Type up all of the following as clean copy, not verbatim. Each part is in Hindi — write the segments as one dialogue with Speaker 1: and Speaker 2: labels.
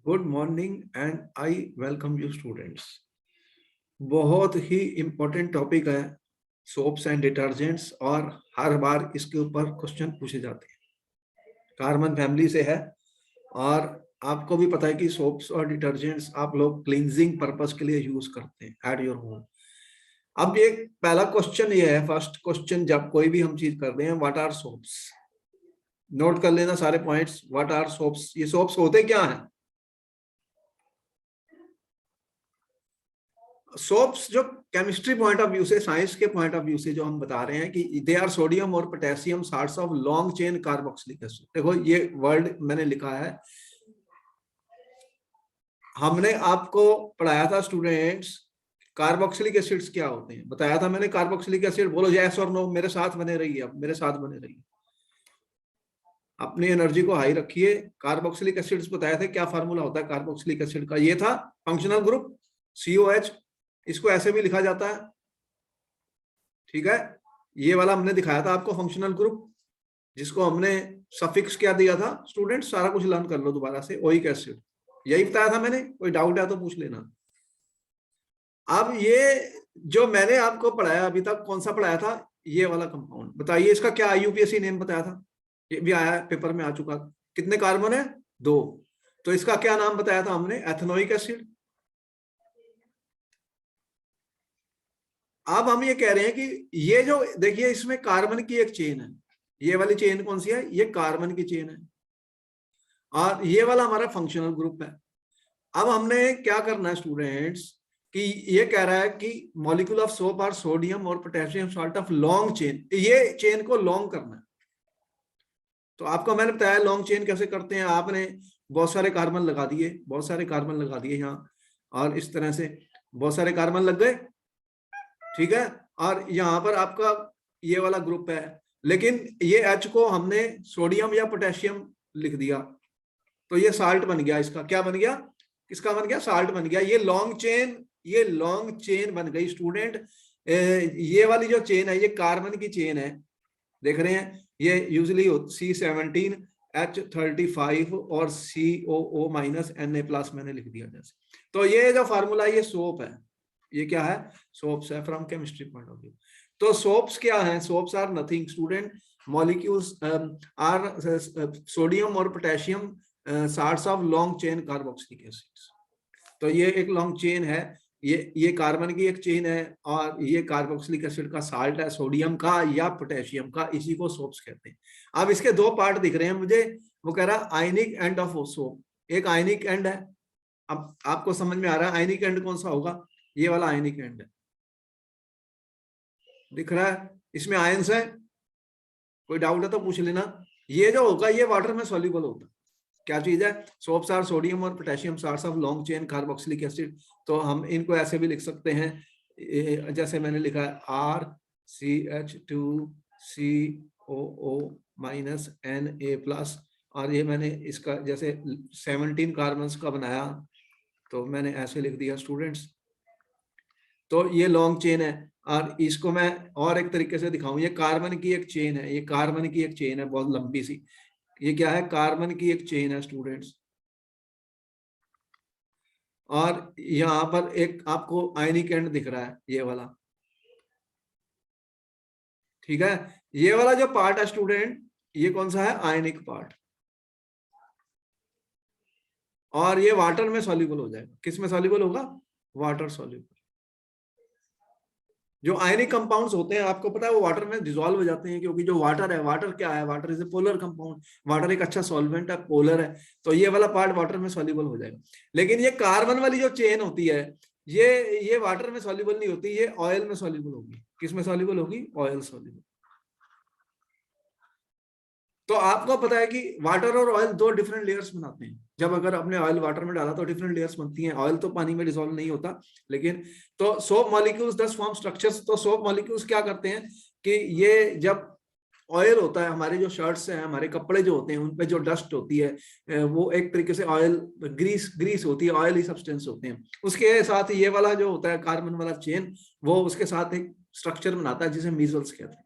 Speaker 1: Good morning and I welcome you students. बहुत ही इम्पोर्टेंट टॉपिक है सोप्स एंड डिटर्जेंट्स, और हर बार इसके ऊपर क्वेश्चन पूछे जाते हैं। कार्बन फैमिली से है और आपको भी पता है कि सोप्स और डिटर्जेंट्स आप लोग क्लींजिंग पर्पस के लिए यूज करते हैं एट योर होम। अब ये पहला क्वेश्चन ये है, फर्स्ट क्वेश्चन, जब कोई भी हम चीज कर रहे हैं, व्हाट आर सोप्स। नोट कर लेना सारे पॉइंट्स। व्हाट आर सोप्स, ये सोप्स होते क्या हैं। सोप्स जो केमिस्ट्री पॉइंट ऑफ व्यू से, साइंस के पॉइंट ऑफ व्यू से जो हम बता रहे हैं कि दे आर सोडियम और potassium salts of long chain carboxylic acid. देखो ये वर्ड मैंने लिखा है, हमने आपको पढ़ाया था स्टूडेंट्स कार्बोक्सिलिक एसिड्स क्या होते हैं, बताया था मैंने। कार्बोक्सिलिक एसिड बोलो यस और नो, मेरे साथ बने रहिए, अब मेरे साथ बने रहिए, अपनी एनर्जी को हाई रखिए। कार्बोक्सिलिक एसिड्स बताया था, क्या फार्मूला होता है कार्बोक्सिलिक एसिड का, ये था फंक्शनल ग्रुप COH, इसको ऐसे भी लिखा जाता है, ठीक है। ये वाला हमने दिखाया था आपको फंक्शनल ग्रुप, जिसको हमने सफिक्स क्या दिया था। स्टूडेंट सारा कुछ लर्न कर लो दोबारा से। ओइक एसिड, यही बताया था मैंने, कोई डाउट है तो पूछ लेना। अब ये जो मैंने आपको पढ़ाया अभी तक, कौन सा पढ़ाया था, ये वाला कंपाउंड बताइए, इसका क्या IUPAC नेम बताया था, ये भी आया पेपर में, आ चुका। कितने कार्बन है, 2। तो इसका क्या नाम बताया था हमने, एथेनोइक एसिड। अब हम ये कह रहे हैं कि ये जो देखिए, इसमें कार्बन की एक चेन है, ये वाली चेन कौन सी है, ये कार्बन की चेन है, और ये वाला हमारा फंक्शनल ग्रुप है। अब हमने क्या करना है स्टूडेंट्स, कि ये कह रहा है कि molecule of soap are sodium और potassium salt of long chain, ये चेन को लॉन्ग करना है। तो आपको मैंने बताया लॉन्ग चेन कैसे करते हैं। आपने बहुत सारे कार्बन लगा दिए, बहुत सारे कार्बन लगा दिए यहाँ, और इस तरह से बहुत सारे कार्बन लग गए, ठीक है। और यहाँ पर आपका ये वाला ग्रुप है, लेकिन ये H को हमने सोडियम या पोटेशियम लिख दिया, तो ये साल्ट बन गया। इसका क्या बन गया, किसका बन गया, साल्ट बन गया। ये लॉन्ग चेन बन गई स्टूडेंट। ये वाली जो चेन है, ये कार्बन की चेन है, देख रहे हैं। ये यूजली C17 H35 और COO -Na+ मैंने लिख दिया जैसे। तो ये जो फार्मूला, ये सोप है, ये क्या है, सोप्स है from chemistry point of view. तो सोप्स क्या है, soaps are nothing student, molecules are sodium और potassium salts of long chain carboxylic acids. तो ये एक लॉन्ग चेन है, ये कार्बन की एक चेन है, और ये कार्बोक्सिलिक एसिड का साल्ट है, सोडियम का या पोटेशियम का, इसी को सोप्स कहते हैं। अब इसके दो पार्ट दिख रहे हैं मुझे, वो कह रहा है आयनिक एंड ऑफ सोप, एक आयनिक एंड है। अब आपको समझ में आ रहा है आयनिक एंड कौन सा होगा, ये वाला आयनिक एंड है, दिख रहा है, इसमें आयंस है। कोई डाउट है तो पूछ लेना। ये जो होगा, ये वाटर में सॉल्युबल होता है। क्या चीज है, सोप्स आर सोडियम और potassium salts of long chain carboxylic acid. तो हम इनको ऐसे भी लिख सकते हैं, जैसे मैंने लिखा है RCH2COO -Na+, और ये मैंने इसका जैसे 17 कार्बन का बनाया, तो मैंने ऐसे लिख दिया स्टूडेंट्स। तो ये लॉन्ग चेन है, और इसको मैं और एक तरीके से दिखाऊं, ये कार्बन की एक चेन है, ये कार्बन की एक चेन है बहुत लंबी सी। ये क्या है, कार्बन की एक चेन है स्टूडेंट्स, और यहां पर एक आपको आयनिक एंड दिख रहा है, ये वाला, ठीक है। ये वाला जो पार्ट है स्टूडेंट, ये कौन सा है, आयनिक पार्ट, और ये वाटर में सॉल्युबल हो जाएगा। किस में सॉल्युबल होगा, वाटर सॉल्युबल। जो आयनिक कंपाउंड्स होते हैं, आपको पता है, वो वाटर में डिसॉल्व हो जाते हैं, क्योंकि जो वाटर है, वाटर क्या है, water is a polar compound, water एक अच्छा सॉल्वेंट है, पोलर है। तो ये वाला पार्ट वाटर में सॉल्युबल हो जाएगा। लेकिन ये कार्बन वाली जो चेन होती है, ये वाटर में सॉल्युबल नहीं होती, ये ऑयल में सॉल्युबल होगी। किस में सॉल्युबल होगी, ऑयल सॉल्युबल। तो आपको पता है कि वाटर और ऑयल दो डिफरेंट लेयर्स बनाते हैं। जब अगर आपने ऑयल वाटर में डाला तो डिफरेंट लेयर्स बनती हैं। ऑयल तो पानी में डिसॉल्व नहीं होता, लेकिन तो सोप मॉलिक्यूल्स 10 फॉर्म स्ट्रक्चर्स। तो सोप मॉलिक्यूल्स क्या करते हैं कि ये जब ऑयल होता है, हमारे जो शर्ट्स हैं, हमारे कपड़े जो होते हैं, उन पे जो डस्ट होती है, वो एक तरीके से ऑयल ग्रीस होती है, ऑयल ही सब्सटेंस होते हैं। उसके साथ ये वाला जो होता है कार्बन वाला चेन, वो उसके साथ एक स्ट्रक्चर बनाता है जिसे मीजल्स कहते हैं।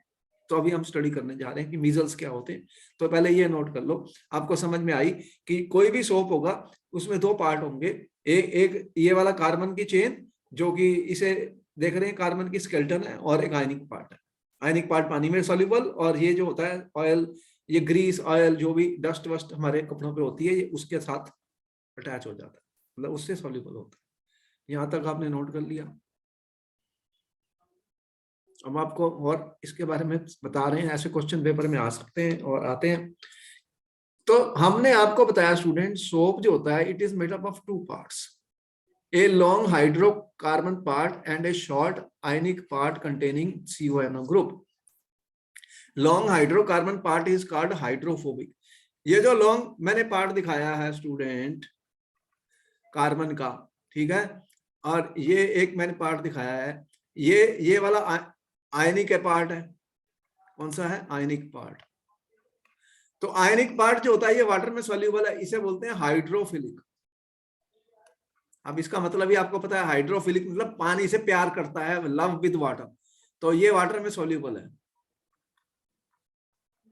Speaker 1: तो अभी हम स्टडी करने जा रहे हैं कि मीजल्स क्या होते हैं। तो पहले ये नोट कर लो, आपको समझ में आई कि कोई भी सोप होगा उसमें दो पार्ट होंगे, एक ये वाला कार्बन की चेन जो कि इसे देख रहे हैं कार्बन की स्केलेटन है, और एक आयनिक पार्ट है। आयनिक पार्ट पानी में सॉल्युबल, और ये जो होता है ऑयल, ये ग्रीस ऑयल जो भी डस्ट वस्ट हमारे कपड़ों पे होती है ये उसके साथ अटैच हो जाता है, मतलब उससे सॉल्युबल होता है। यहां तक आपने नोट कर लिया। हम आपको और इसके बारे में बता रहे हैं, ऐसे क्वेश्चन पेपर में आ सकते हैं और आते हैं। तो हमने आपको बताया स्टूडेंट, सोप जो होता है it is made up of two parts, a long hydrocarbon part and a short ionic part containing CONO group. Long hydrocarbon part is called hydrophobic. ये जो लॉन्ग मैंने पार्ट दिखाया है स्टूडेंट कार्बन का, ठीक है, और ये एक मैंने पार्ट दिखाया है, ये वाला आयनिक पार्ट है। कौन सा है? आयनिक पार्ट। तो आयनिक पार्ट जो होता है ये वाटर में सॉल्यूबल है, इसे बोलते हैं हाइड्रोफिलिक। अब इसका मतलब ही आपको पता है, हाइड्रोफिलिक मतलब पानी से प्यार करता है, लव विद वाटर। तो ये वाटर में सॉल्यूबल है,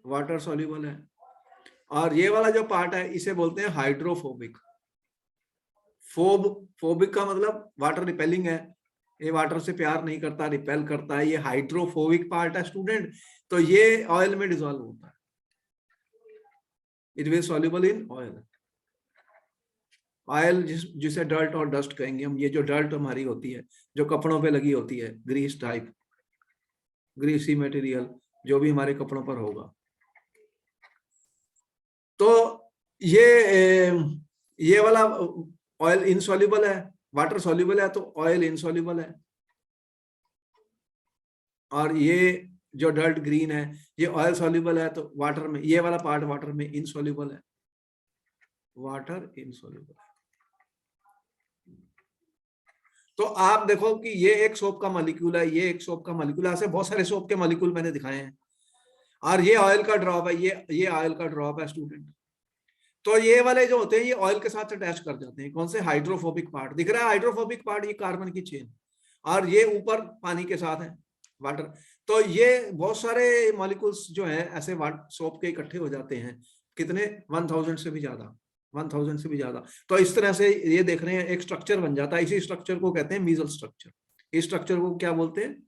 Speaker 1: वाटर सॉल्यूबल है। और ये वाला जो पार्ट है इसे बोलते हैं हाइड्रोफोबिक। फोबिक का मतलब वाटर रिपेलिंग है, ये वाटर से प्यार नहीं करता, रिपेल करता है, ये हाइड्रोफोबिक पार्ट है स्टूडेंट। तो ये ऑयल में डिसॉल्व होता है, it will soluble in oil. Oil जिसे डर्ट और डस्ट कहेंगे हम, ये जो डर्ट हमारी होती है जो कपड़ों पे लगी होती है, ग्रीस टाइप, ग्रीसी मटेरियल जो भी हमारे कपड़ों पर होगा, तो ये वाला ऑयल इनसॉल्युबल है, वाटर सॉल्युबल है, तो ऑयल इनसॉल्युबल है। और ये जो डर्ट ग्रीन है ये ऑयल सॉल्युबल है, तो वाटर में ये वाला पार्ट वाटर में इनसॉल्युबल है, वाटर इनसॉल्युबल है। तो आप देखो कि ये एक सोप का मॉलिक्यूल है, ये एक सोप का मॉलिक्यूल है, ऐसे बहुत सारे सोप के मॉलिक्यूल मैंने दिखाए हैं। और ये ऑयल का ड्रॉप है, ये ऑयल का ड्रॉप है स्टूडेंट। तो ये वाले जो होते हैं ये ऑयल के साथ अटैच कर जाते हैं। कौन से? हाइड्रोफोबिक पार्ट दिख रहा है, हाइड्रोफोबिक पार्ट ये कार्बन की चेन, और ये ऊपर पानी के साथ है, वाटर। तो ये बहुत सारे मॉलिक्यूल्स जो है ऐसे सोप के इकट्ठे हो जाते हैं, कितने? 1000 से भी ज्यादा, 1000 से भी ज्यादा। तो इस तरह से ये देख रहे हैं एक स्ट्रक्चर बन जाता है, इसी स्ट्रक्चर को कहते हैं मीजल स्ट्रक्चर। इस स्ट्रक्चर को क्या बोलते हैं?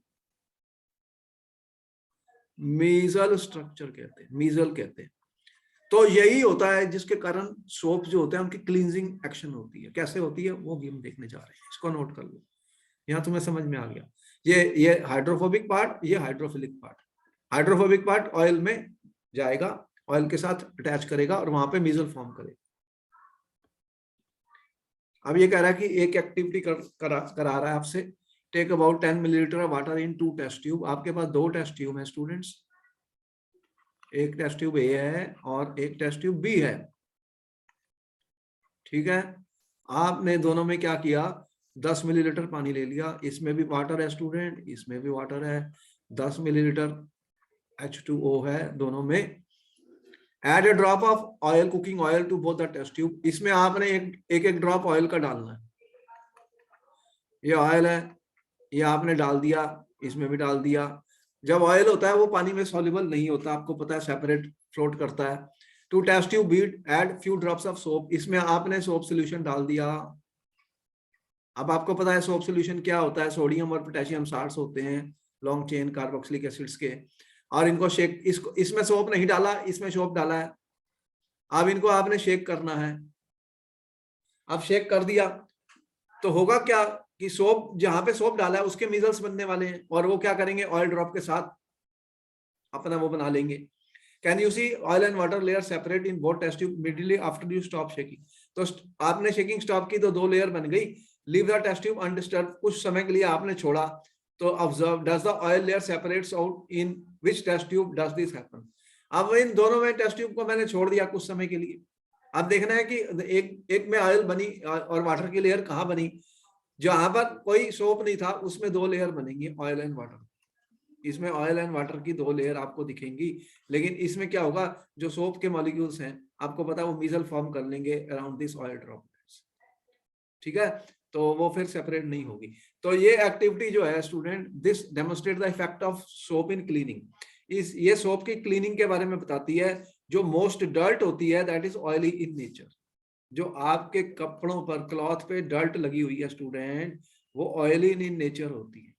Speaker 1: मीजल स्ट्रक्चर कहते हैं, मीजल कहते हैं। तो यही होता है जिसके कारण सोप जो होते हैं उनकी क्लींजिंग एक्शन होती है। कैसे होती है वो भी हम देखने जा रहे हैं, इसको नोट कर लो, यहां तुम्हें समझ में आ गया। ये हाइड्रोफोबिक पार्ट, ये hydrophilic part. Hydrophobic part oil में जाएगा, ऑयल के साथ अटैच करेगा और वहां पे मीजल फॉर्म करेगा। अब ये कह रहा है कि एक एक्टिविटी करा रहा है आपसे, take about 10 millilitre water in 2 test tube. आपके पास 2 टेस्ट ट्यूब है स्टूडेंट्स, एक टेस्ट ट्यूब ए है और एक टेस्ट ट्यूब बी है, ठीक है। आपने दोनों में क्या किया? 10 मिलीलीटर पानी ले लिया, इसमें भी वाटर है स्टूडेंट, इसमें भी वाटर है, 10 मिलीलीटर H2O है दोनों में। Add a drop of oil, cooking oil to both the test tube. इसमें आपने एक ड्रॉप ऑयल का डालना है। ये ऑयल है, ये आपने डाल दिया, इसमें भी डाल दिया। जब ऑयल होता है वो पानी में सॉल्युबल नहीं होता, आपको पता है, सेपरेट फ्लोट करता है। To test tube B add few drops of soap, इसमें आपने सोप सोल्यूशन डाल दिया। अब आपको पता है सोप सोल्यूशन क्या होता है, सोडियम और पोटेशियम साल्ट्स होते हैं, लॉन्ग चेन कार्बोक्सिलिक एसिड्स के। और इनको शेक, इसमें सोप नहीं डाला, इसमें सोप डाला है। अब इनको आपने शेक करना है। अब शेक कर दिया तो होगा क्या कि सोप, जहां पे सोप डाला है उसके मिजल्स बनने वाले हैं, और वो क्या करेंगे? ऑयल ड्रॉप के साथ अपना वो बना लेंगे। Can you see oil and water layer separate in both test tube immediately after you stop shaking. तो आपने शेकिंग स्टॉप की तो 2 लेयर बन गई। Leave the test tube undisturb, कुछ समय के लिए आपने छोड़ा, तो observe does the oil layer separates out in which test tube does this happen. अब इन दोनों में टेस्ट ट्यूब को मैंने छोड़ दिया कुछ समय के लिए। अब देखना है कि एक में ऑयल बनी और वाटर की लेयर कहाँ बनी? जहां पर कोई सोप नहीं था उसमें 2 लेयर बनेंगी, ऑयल एंड वाटर। इसमें ऑयल एंड वाटर की 2 लेयर आपको दिखेंगी, लेकिन इसमें क्या होगा, जो सोप के मॉलिक्यूल्स हैं आपको पता है वो मीजल फॉर्म कर लेंगे अराउंड दिस ऑयल ड्रॉपलेट्स, ठीक है। तो वो फिर सेपरेट नहीं होगी। तो ये एक्टिविटी जो है student, this demonstrate the effect of soap in cleaning. इस ये सोप की क्लीनिंग के बारे में बताती है। जो मोस्ट डर्ट होती है that is oily in nature. जो आपके कपड़ों पर क्लॉथ पे डर्ट लगी हुई है स्टूडेंट, वो ऑयली इन नेचर होती है।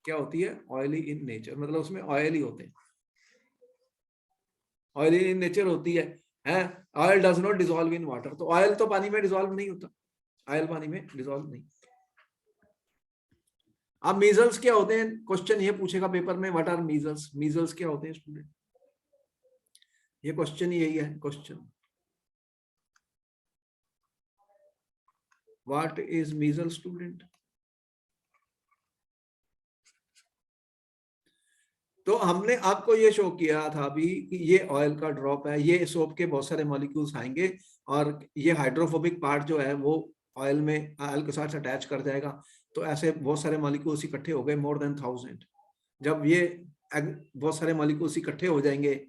Speaker 1: क्या होती है? ऑयली इन नेचर, मतलब उसमें ऑयल ही होते हैं, ऑयली इन नेचर होती है। Oil does not dissolve in water, तो ऑयल तो पानी में डिसॉल्व नहीं होता, ऑयल पानी में डिसॉल्व नहीं। अब मीजल्स क्या होते हैं? क्वेश्चन ये पूछेगा पेपर में, व्हाट आर मीजल्स? मीजल्स क्या होते हैं स्टूडेंट? ये क्वेश्चन यही है, क्वेश्चन व्हाट इज मीजल स्टूडेंट। तो हमने आपको ये शो किया था अभी कि ये ऑयल का ड्रॉप है, ये सोप के बहुत सारे मॉलिक्यूल्स आएंगे और ये हाइड्रोफोबिक पार्ट जो है वो ऑयल में ऑयल के साथ अटैच कर जाएगा। तो ऐसे बहुत सारे मॉलिक्यूल्स इकट्ठे हो गए, मोर देन 1000। जब ये बहुत सारे मॉलिक्यूल्स इकट्ठे हो जाएंगे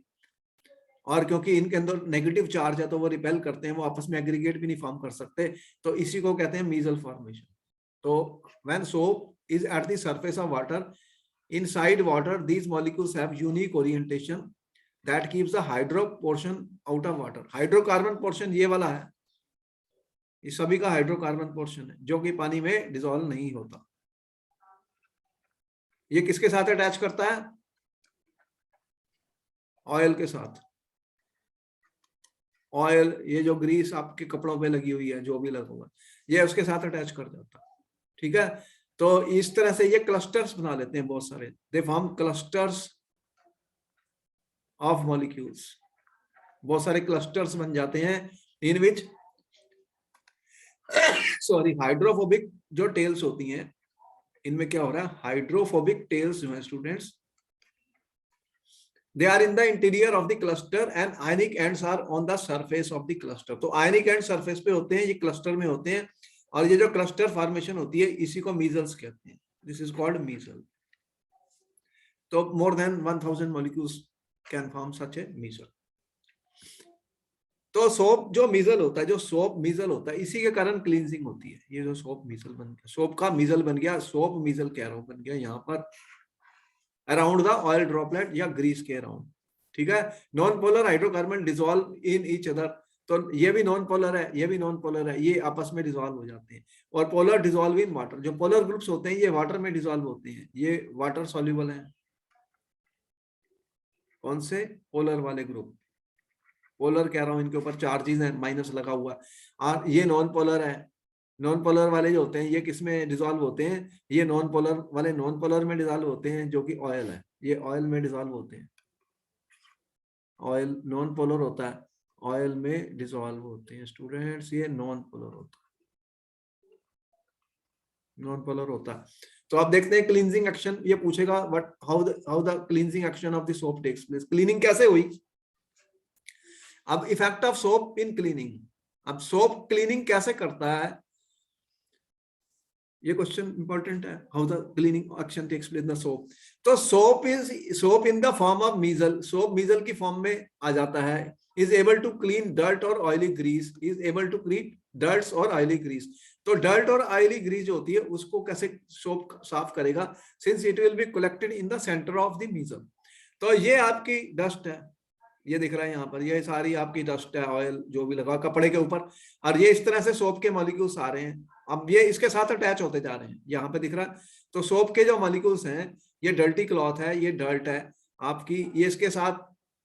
Speaker 1: और क्योंकि इनके अंदर नेगेटिव चार्ज है तो वो रिपेल करते हैं, वो आपस में एग्रीगेट भी नहीं फॉर्म कर सकते, तो इसी को कहते हैं मीजल फॉर्मेशन। तो when soap is at the surface of water, inside water these molecules have unique orientation that keeps the hydro portion out of water। Hydrocarbon portion ये वाला है, इस सभी का हाइड्रोकार्बन पोर्शन है जो कि पानी में डिसॉल्व नहीं होता। ये किसके साथ अटैच करता है? ऑयल के साथ। ऑयल, ये जो ग्रीस आपके कपड़ों पे लगी हुई है, जो भी लगा हुआ है, ये उसके साथ अटैच कर जाता है। ठीक है, तो इस तरह से ये क्लस्टर्स बना लेते हैं बहुत सारे, they form clusters of molecules. बहुत सारे क्लस्टर्स बन जाते हैं इन विच सॉरी हाइड्रोफोबिक जो टेल्स होती हैं, इनमें क्या हो रहा है? हाइड्रोफोबिक टेल्स जो है students, they are in the interior of the cluster and ionic ends are on the surface of the cluster। तो ionic end surface पे होते हैं, ये क्लस्टर में होते हैं, और ये जो क्लस्टर फॉर्मेशन होती है इसी को मीजल्स कहते हैं। This is called measle. तो more than 1000 molecules can form such a measle. तो सोप जो मीजल होता है, जो सोप मीजल होता है, इसी के कारण क्लींजिंग होती है। ये जो सोप मीजल बन गया, सोप का मीजल बन गया, सोप मीजल कह रहा हूं, बन गया यहाँ पर अराउंड द ऑयल ड्रॉपलेट या ग्रीस के अराउंड। ठीक है, non polar hydrocarbon dissolve in each other, तो ये भी नॉन पोलर है, ये भी नॉन पोलर है, ये आपस में डिसॉल्व हो जाते हैं। और पोलर डिसॉल्व इन वाटर, जो पोलर ग्रुप्स होते हैं ये वाटर में डिसॉल्व होते हैं, ये वाटर सॉल्युबल है। कौन से? पोलर वाले ग्रुप। पोलर कह रहा हूं, इनके ऊपर चार्जेस है, माइनस लगा हुआ, और ये नॉन पोलर है। नॉन पोलर वाले जो होते हैं ये किस में डिसॉल्व होते हैं? ये नॉन पोलर वाले नॉन पोलर में डिसॉल्व होते हैं, जो कि ऑयल है, ये ऑयल में डिसॉल्व होते हैं। ऑयल नॉन पोलर होता है, ऑयल में डिसॉल्व होते हैं स्टूडेंट्स, ये नॉन पोलर होता है, नॉन पोलर होता है। तो आप देखते हैं क्लींजिंग एक्शन, ये पूछेगा what how the cleansing action of the soap takes place. Cleaning कैसे हुई? अब effect of soap in cleaning, अब सोप क्लीनिंग कैसे करता है, ये क्वेश्चन इंपॉर्टेंट है। How the cleaning action takes place in the soap. तो soap in the form of measle, soap measle की फॉर्म में आ जाता है। Is able to clean dirt और oily grease, is able to clean dirts और ऑयली ग्रीस। तो डर्ट और ऑयली ग्रीस जो होती है उसको कैसे सोप साफ करेगा? Since it will be collected in the centre of the measle. तो ये आपकी डस्ट है, ये दिख रहा है यहाँ पर, ये सारी आपकी डस्ट है, ऑयल जो भी लगा कपड़े के ऊपर, और ये इस तरह से सोप के मॉलिक्यूल्स आ रहे हैं। अब ये इसके साथ अटैच होते जा रहे हैं, यहाँ पे दिख रहा है। तो सोप के जो मॉलिक्यूल्स हैं, ये डर्टी क्लॉथ है, ये डर्ट है आपकी, ये इसके साथ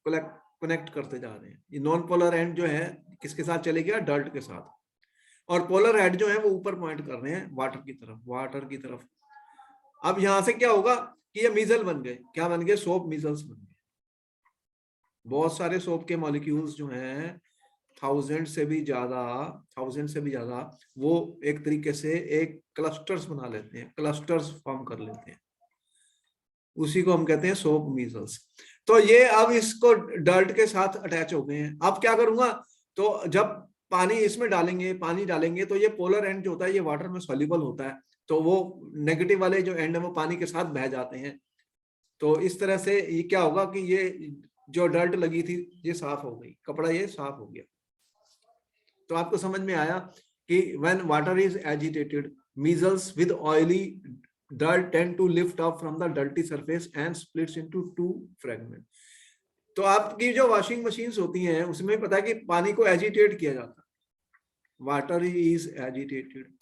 Speaker 1: कनेक्ट करते जा रहे हैं। ये नॉन पोलर एंड जो है किसके साथ चले गया? डर्ट के साथ। और पोलर हेड जो है वो ऊपर पॉइंट कर रहे हैं वाटर की तरफ, वाटर की तरफ। अब यहां से क्या होगा कि ये मीजल बन गए। क्या बन गए? सोप मीजल्स बन गए। बहुत सारे सोप के मॉलिक्यूल्स जो हैं 1000 से भी ज्यादा वो एक तरीके से एक क्लस्टर्स बना लेते हैं, क्लस्टर्स फॉर्म कर लेते हैं, उसी को हम कहते हैं सोप मीजल्स। तो ये अब इसको डर्ट के साथ अटैच हो गए हैं। अब क्या करूंगा? तो जब पानी इसमें डालेंगे, पानी डालेंगे, तो ये पोलर एंड जो होता है ये वाटर में सॉल्युबल होता है, तो वो नेगेटिव वाले जो एंड है वो पानी के साथ बह जाते हैं। तो इस तरह से ये क्या होगा कि ये जो डर्ट लगी थी ये साफ हो गई, कपड़ा ये साफ हो गया। तो आपको समझ में आया कि when water is agitated, measles with oily dirt tend to lift up from the dirty surface and splits into two fragments. तो आपकी जो वॉशिंग मशीन्स होती हैं उसमें पता है कि पानी को एजिटेट किया जाता है, वाटर इज एजिटेटेड।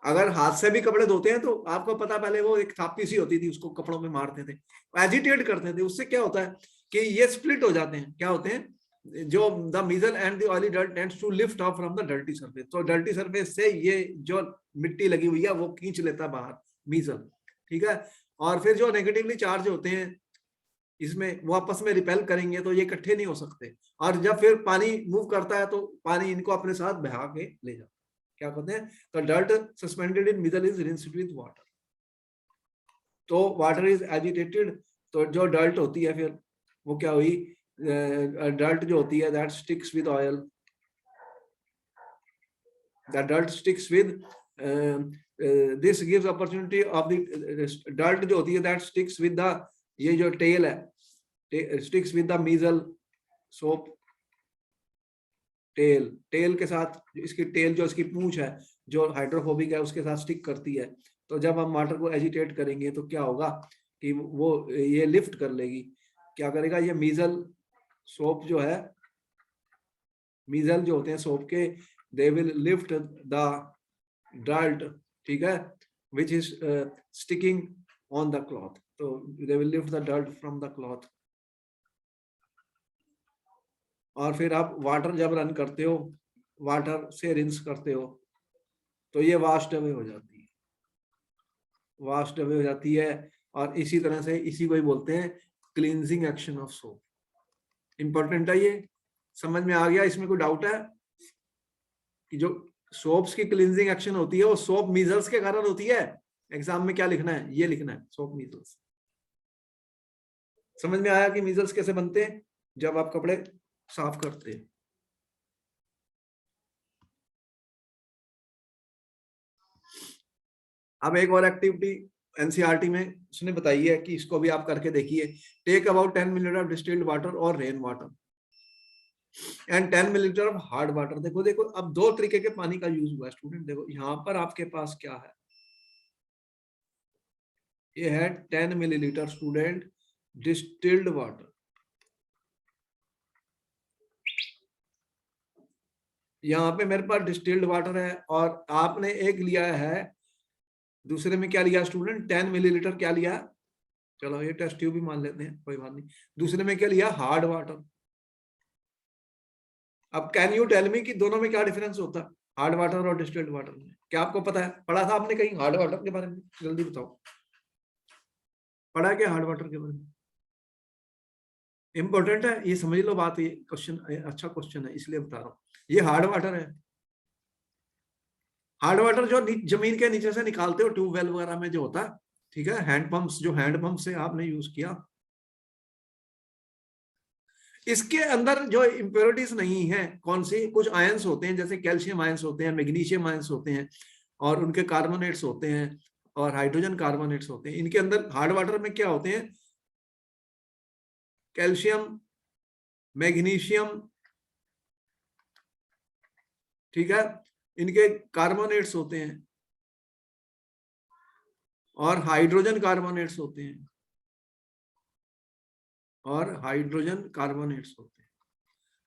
Speaker 1: अगर हाथ से भी कपड़े धोते हैं तो आपको पता, पहले वो एक थापी सी होती थी, उसको कपड़ों में मारते थे, एजिटेट करते थे, उससे क्या होता है कि ये स्प्लिट हो जाते हैं, क्या होते हैं, जो the measle and the oily dirt tends to lift off from the dirty surface, तो डर्टी सरफेस से ये जो मिट्टी लगी हुई है वो खींच लेता है बाहर मीजल, ठीक है। और फिर जो नेगेटिवली चार्ज होते हैं इसमें वो आपस में रिपेल करेंगे तो ये इकट्ठे नहीं हो सकते, और जब फिर पानी मूव करता है तो पानी इनको अपने साथ बहा के ले जाता है, क्या कहते हैं, तो dirt suspended in middle is rinsed with water, तो वाटर इज एजिटेटेड, तो जो डर्ट होती है फिर वो क्या हुई, डर्ट जो होती है that sticks with oil, the dirt sticks with this gives opportunity of the dirt जो होती है दैट स्टिक्स विद द, ये जो टेल है sticks with the measle soap, tail के साथ, इसकी टेल जो इसकी पूंछ है जो हाइड्रोफोबिक है उसके साथ स्टिक करती है, तो जब हम वाटर को एजिटेट करेंगे तो क्या होगा कि वो ये लिफ्ट कर लेगी, क्या करेगा, ये मीजल सोप जो है, मीजल जो होते हैं सोप के, they will lift the dirt, ठीक है, which is sticking on the cloth, तो they will lift the dirt from the cloth. और फिर आप वाटर जब रन करते हो, वाटर से रिंस करते हो तो ये वाश्ड अवे हो जाती है, वाश्ड अवे हो जाती है। और इसी तरह से इसी को ही बोलते हैं cleansing action of soap. Important है ये, समझ में आ गया? इसमें कोई डाउट है कि जो सोप्स की क्लींजिंग एक्शन होती है वो सोप मीजल्स के कारण होती है? एग्जाम में क्या लिखना है, ये लिखना है सोप मीजल्स। समझ में आया कि मीजल्स कैसे बनते हैं जब आप कपड़े साफ करते हैं। अब एक और एक्टिविटी एनसीईआरटी में उसने बताई है कि इसको भी आप करके देखिए। Take about 10 millilitre of distilled water और rain water and 10 millilitre of hard water. देखो देखो अब दो तरीके के पानी का यूज हुआ है स्टूडेंट। देखो यहाँ पर आपके पास क्या है, ये है 10 मिलीलीटर स्टूडेंट डिस्टिल्ड वाटर, यहाँ पे मेरे पास डिस्टिल्ड वाटर है, और आपने एक लिया है, दूसरे में क्या लिया स्टूडेंट, 10 मिलीलीटर क्या लिया, चलो ये टेस्ट ट्यूब भी मान लेते हैं, कोई बात नहीं। दूसरे में क्या लिया, हार्ड वाटर। अब कैन यू टेल मी कि दोनों में क्या डिफरेंस होता है, हार्ड वाटर और डिस्टिल्ड वाटर में? क्या आपको पता है, पढ़ा था आपने कहीं हार्ड वाटर के बारे में? जल्दी बताओ, पढ़ा क्या हार्ड वाटर के बारे में? इंपॉर्टेंट है ये, समझ लो बात, ये क्वेश्चन अच्छा क्वेश्चन है इसलिए बता रहा हूँ। ये हार्ड वाटर है, हार्ड वाटर जो जमीन के नीचे से निकालते हो ट्यूबवेल वगैरह में जो होता है, ठीक है, हैंड पंप्स, जो हैंड पंप से आपने यूज किया, इसके अंदर जो इम्प्योरिटीज नहीं है, कौन सी, कुछ आयंस होते हैं जैसे कैल्शियम आयंस होते हैं, मैग्नीशियम आयंस होते हैं, और उनके कार्बोनेट्स होते हैं, और हाइड्रोजन कार्बोनेट्स होते हैं। इनके अंदर हार्ड वाटर में क्या होते हैं, कैल्शियम, मैग्नीशियम, ठीक है, इनके कार्बोनेट्स होते हैं, और हाइड्रोजन कार्बोनेट्स होते हैं, और हाइड्रोजन कार्बोनेट्स होते हैं,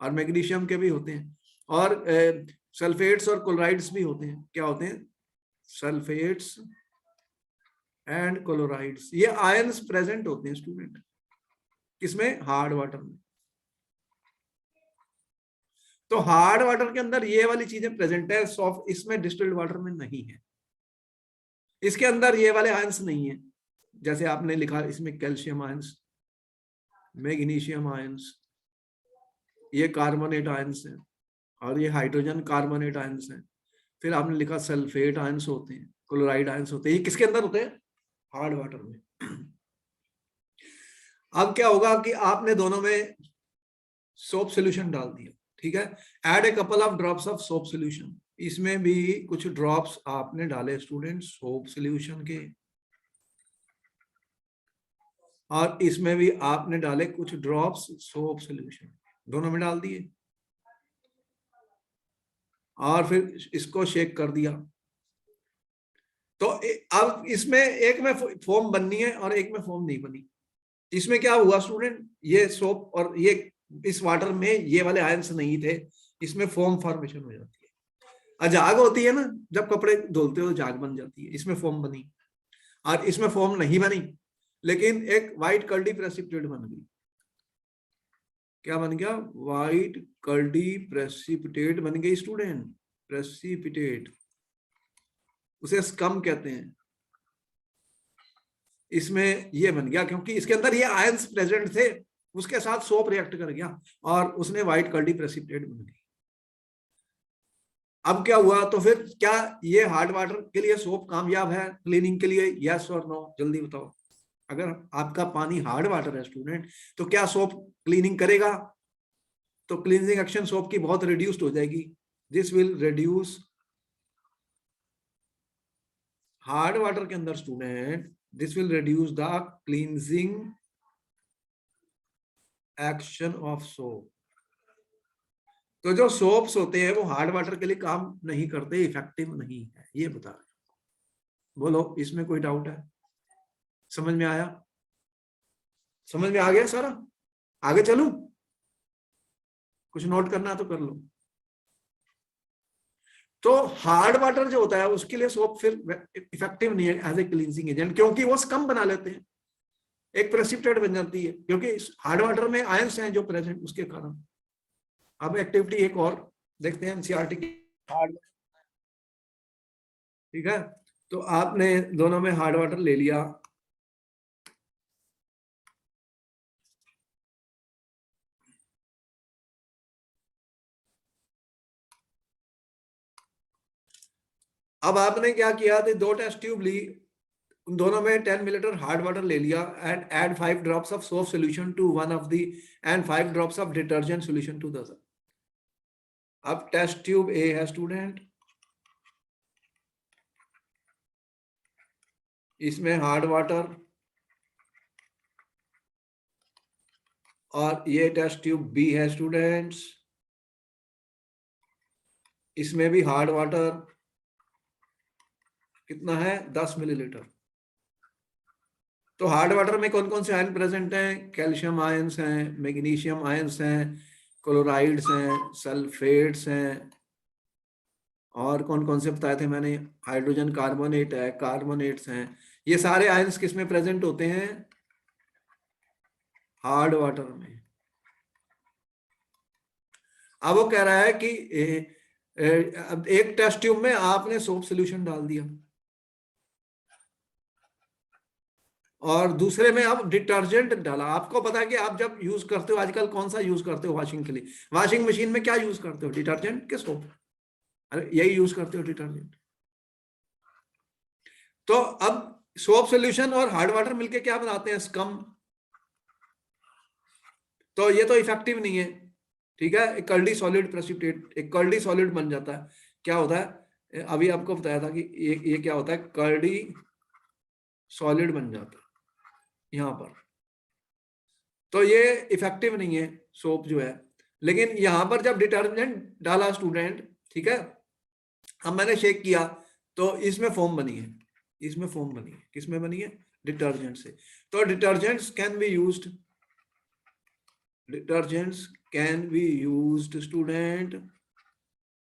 Speaker 1: और मैग्नीशियम के भी होते हैं, और सल्फेट्स और क्लोराइड्स भी होते हैं। क्या होते हैं, सल्फेट्स एंड क्लोराइड्स, ये आयंस प्रेजेंट होते हैं स्टूडेंट, किसमें, हार्ड वाटर में। तो हार्ड वाटर के अंदर ये वाली चीजें प्रेजेंट है, सॉफ्ट, इसमें डिस्टिल्ड वाटर में नहीं है, इसके अंदर ये वाले आयंस नहीं है। जैसे आपने लिखा इसमें कैल्शियम आयंस, मैग्नीशियम आयंस, ये कार्बोनेट आयंस है, और ये हाइड्रोजन कार्बोनेट आयंस है। फिर आपने लिखा सल्फेट आयंस होते हैं, क्लोराइड आयंस होते हैं, ये किसके अंदर होते हैं, हार्ड वाटर में। अब क्या होगा कि आपने दोनों में सोप सोल्यूशन डाल दिया, ठीक है, add a couple of drops of soap solution, इसमें भी कुछ ड्रॉप्स आपने डाले स्टूडेंट सोप सोल्यूशन के, और इसमें भी आपने डाले कुछ ड्रॉप्स सोप सोल्यूशन, दोनों में डाल दिए, और फिर इसको शेक कर दिया। तो अब इसमें एक में फॉर्म बननी है और एक में फॉर्म नहीं बनी। इसमें क्या हुआ स्टूडेंट, ये सोप और ये इस वाटर में ये वाले आयंस नहीं थे, इसमें फॉर्म फॉर्मेशन हो जाती है। झाग होती है ना, जब कपड़े धुलते हो झाग बन जाती है, इसमें फॉर्म बनी। और इसमें फॉर्म नहीं बनी, लेकिन एक व्हाइट कर्डी प्रेसिपिटेट बन गई। क्या बन गया? व्हाइट कर्डी प्रेसिपिटेट बन गई स्टूडेंट, प्रेसिपिटेट, उसे स्कम कहते हैं। इसमें ये बन गया क्योंकि इसके अंदर ये आयंस प्रेजेंट थे, उसके साथ सोप रिएक्ट कर गया और उसने व्हाइट कर्डी प्रेसिपिटेट बन गई। अब क्या हुआ? तो फिर क्या ये हार्ड वाटर के लिए सोप कामयाब है क्लीनिंग के लिए? यस और नो, जल्दी बताओ। अगर आपका पानी हार्ड वाटर है स्टूडेंट, तो क्या सोप क्लीनिंग करेगा? तो क्लींजिंग एक्शन सोप की बहुत रिड्यूस्ड हो जाएगी। This will reduce hard water के अंदर student, this will reduce the cleansing action of soap. तो जो सोप्स होते हैं वो हार्ड वाटर के लिए काम नहीं करते, इफेक्टिव नहीं है, ये बता रहे। बोलो, इसमें कोई डाउट है? समझ में आया? समझ में आ गया सारा? आगे चलूं? कुछ नोट करना तो कर लो। तो हार्ड वाटर जो होता है उसके लिए सोप फिर इफेक्टिव नहीं है एज ए क्लींजिंग एजेंट, क्योंकि वो स्कम बना लेते हैं, एक प्रेसिपिटेट बन जाती है, क्योंकि हार्ड वाटर में आयंस हैं जो प्रेजेंट, उसके कारण। अब एक्टिविटी एक और देखते हैं एनसीईआरटी की। हार्ड, ठीक है, तो आपने दोनों में हार्ड वाटर ले लिया। अब आपने क्या किया था, दो टेस्ट ट्यूब ली, उन दोनों में 10 मिलीलीटर हार्ड वाटर ले लिया and add 5 drops of soap solution to one of the and 5 drops of detergent solution to the other. अब टेस्ट ट्यूब ए है स्टूडेंट, इसमें हार्ड वाटर, और ये टेस्ट ट्यूब बी है स्टूडेंट्स, इसमें भी हार्ड वाटर कितना है? 10 मिलीलीटर। तो हार्ड वाटर में कौन कौन से आयन प्रेजेंट हैं? कैल्शियम आयंस हैं, मैग्नीशियम आयंस हैं, क्लोराइड्स हैं, सल्फेट्स हैं, और कौन कौन से बताए थे मैंने? हाइड्रोजन कार्बोनेट है, कार्बोनेट्स हैं। ये सारे आयंस किस में प्रेजेंट होते हैं? हार्ड वाटर में। अब वो कह रहा है कि अब एक टेस्ट ट्यूब में आपने सोप सोल्यूशन डाल दिया और दूसरे में अब डिटर्जेंट डाला। आपको पता है कि आप जब यूज करते हो, आजकल कौन सा यूज करते हो वॉशिंग के लिए? वॉशिंग मशीन में क्या यूज करते हो? डिटर्जेंट के सोप? अरे यही यूज करते हो, डिटर्जेंट। तो अब सोप सोल्यूशन और हार्ड वाटर मिलके क्या बनाते हैं? स्कम। तो ये तो इफेक्टिव नहीं है, ठीक है। एक कर्डी सॉलिड प्रेसिपिटेट, एक कर्डी सॉलिड बन जाता है। क्या होता है, अभी आपको बताया था कि ये क्या होता है, कर्डी सॉलिड बन जाता है यहां पर। तो ये इफेक्टिव नहीं है सोप जो है। लेकिन यहां पर जब डिटर्जेंट डाला स्टूडेंट, ठीक है, अब मैंने शेक किया तो इसमें फोम बनी है, इसमें फोम बनी है। किसमें बनी है? डिटर्जेंट से। तो detergents can be used, detergents can be used student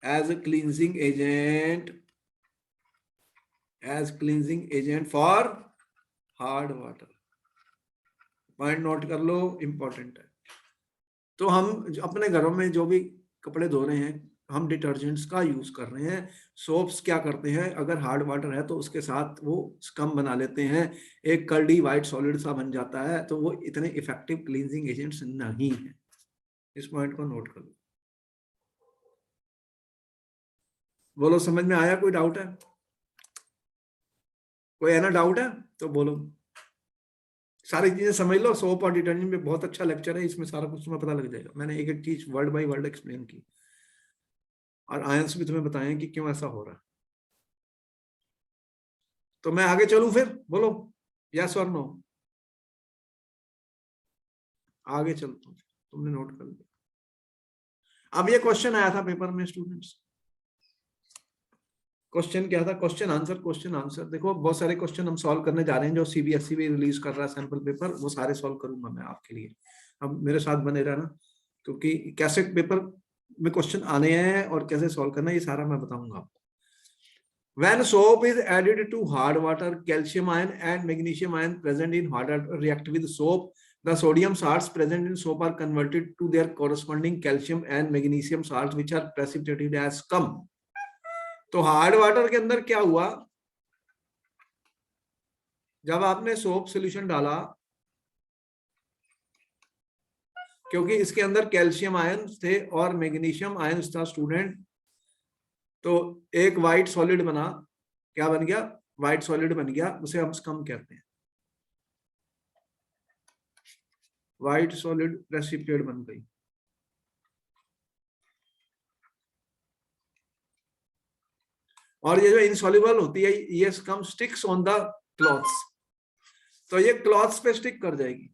Speaker 1: as a cleansing agent, as cleansing agent for hard water। Point note कर लो, इंपॉर्टेंट है। तो हम अपने घरों में जो भी कपड़े धो रहे हैं, हम डिटर्जेंट्स का यूज कर रहे हैं। सोप्स क्या करते हैं, अगर हार्ड वाटर है तो उसके साथ वो स्कम बना लेते हैं, एक कर्डी व्हाइट सॉलिड सा बन जाता है, तो वो इतने इफेक्टिव क्लींजिंग एजेंट्स नहीं है। इस पॉइंट को नोट कर लो। बोलो, समझ में आया? कोई डाउट है? कोई है ना डाउट है तो बोलो। सारी चीजें समझ लो। सोप और डिटर्जेंट में बहुत अच्छा लेक्चर है, इसमें सारा कुछ तुम्हें पता लग जाएगा। मैंने एक एक चीज वर्ड बाय वर्ड एक्सप्लेन की, और आयंस भी तुम्हें बताए कि क्यों ऐसा हो रहा है। तो मैं आगे चलूं फिर? बोलो यस और नो। आगे चलता हूं, तुमने नोट कर लिया। अब ये क्वेश्चन आया था पेपर में स्टूडेंट्स, क्वेश्चन क्या था, क्वेश्चन आंसर। देखो बहुत सारे क्वेश्चन हम सॉल्व करने जा रहे हैं जो सीबीएसई भी रिलीज कर रहा है सैंपल पेपर, वो सारे सॉल्व करूंगा मैं आपके लिए। अब मेरे साथ बने रहना, क्योंकि कैसे पेपर में क्वेश्चन आने हैं और कैसे सॉल्व करना है ये सारा मैं बताऊंगा आपको। When soap is added to hard water, calcium ion and magnesium ion present in hard water react with soap. The sodium salts present in soap are converted to their corresponding calcium and magnesium salts, which are precipitated as scum. तो हार्ड वाटर के अंदर क्या हुआ, जब आपने सोप सोल्यूशन डाला, क्योंकि इसके अंदर कैल्शियम आयन थे और मैग्नीशियम आयन था स्टूडेंट, तो एक व्हाइट सॉलिड बना। क्या बन गया, व्हाइट सॉलिड बन गया, उसे हम स्कम कहते हैं। व्हाइट सॉलिड प्रेसिपिटेट बन गई। और ये जो इनसॉल्युबल होती है ये scum sticks on the clothes, तो ये क्लॉथ्स पे स्टिक कर जाएगी।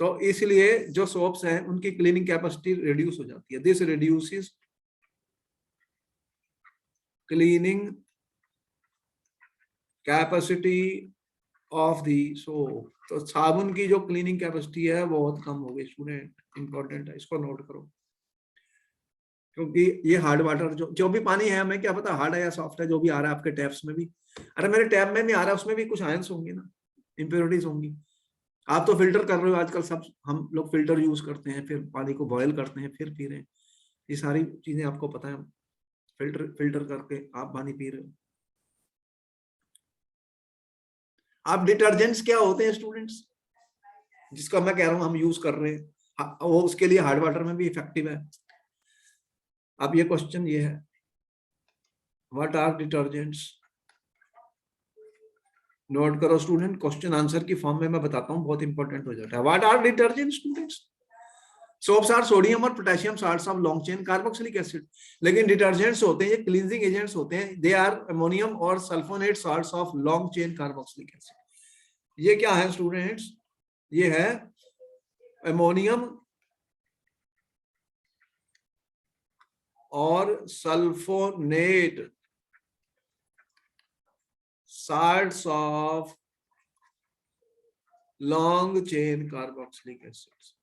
Speaker 1: तो इसलिए जो सोप्स हैं उनकी क्लीनिंग कैपेसिटी रिड्यूस हो जाती है। This reduces cleaning capacity of the soap. तो साबुन की जो क्लीनिंग कैपेसिटी है वो बहुत कम हो गई स्टूडेंट, इंपॉर्टेंट है, इसको नोट करो। क्योंकि ये हार्ड वाटर जो भी पानी है, हमें क्या पता हार्ड है या सॉफ्ट है, जो भी आ रहा है आपके टैप्स में भी, अरे मेरे टैप में नहीं आ रहा, उसमें भी कुछ आयंस होंगे ना, इंप्योरिटीज होंगी। आप तो फिल्टर कर रहे हो आजकल, सब हम लोग फिल्टर यूज करते हैं, फिर पानी को बॉयल करते हैं, फिर पी रहे हैं। ये सारी चीजें आपको पता है, फिल्टर करके आप पानी पी रहे हो। आप डिटर्जेंट्स क्या होते हैं स्टूडेंट्स, जिसका मैं कह रहा हूं हम यूज कर रहे हैं, वो उसके लिए हार्ड वाटर में भी इफेक्टिव है। अब ये क्वेश्चन ये है, व्हाट आर डिटर्जेंट्स। नोट करो स्टूडेंट, क्वेश्चन आंसर की फॉर्म में मैं बताता हूं, बहुत इंपॉर्टेंट हो जाता है। What are detergents students. Soaps are sodium और potassium salts of long chain carboxylic acid. लेकिन डिटर्जेंट्स होते हैं, ये क्लींजिंग एजेंट्स होते हैं, दे आर अमोनियम और sulphonate salts of long chain carboxylic acid. ये क्या है स्टूडेंट्स, ये है अमोनियम और sulphonate salts of long chain carboxylic acids.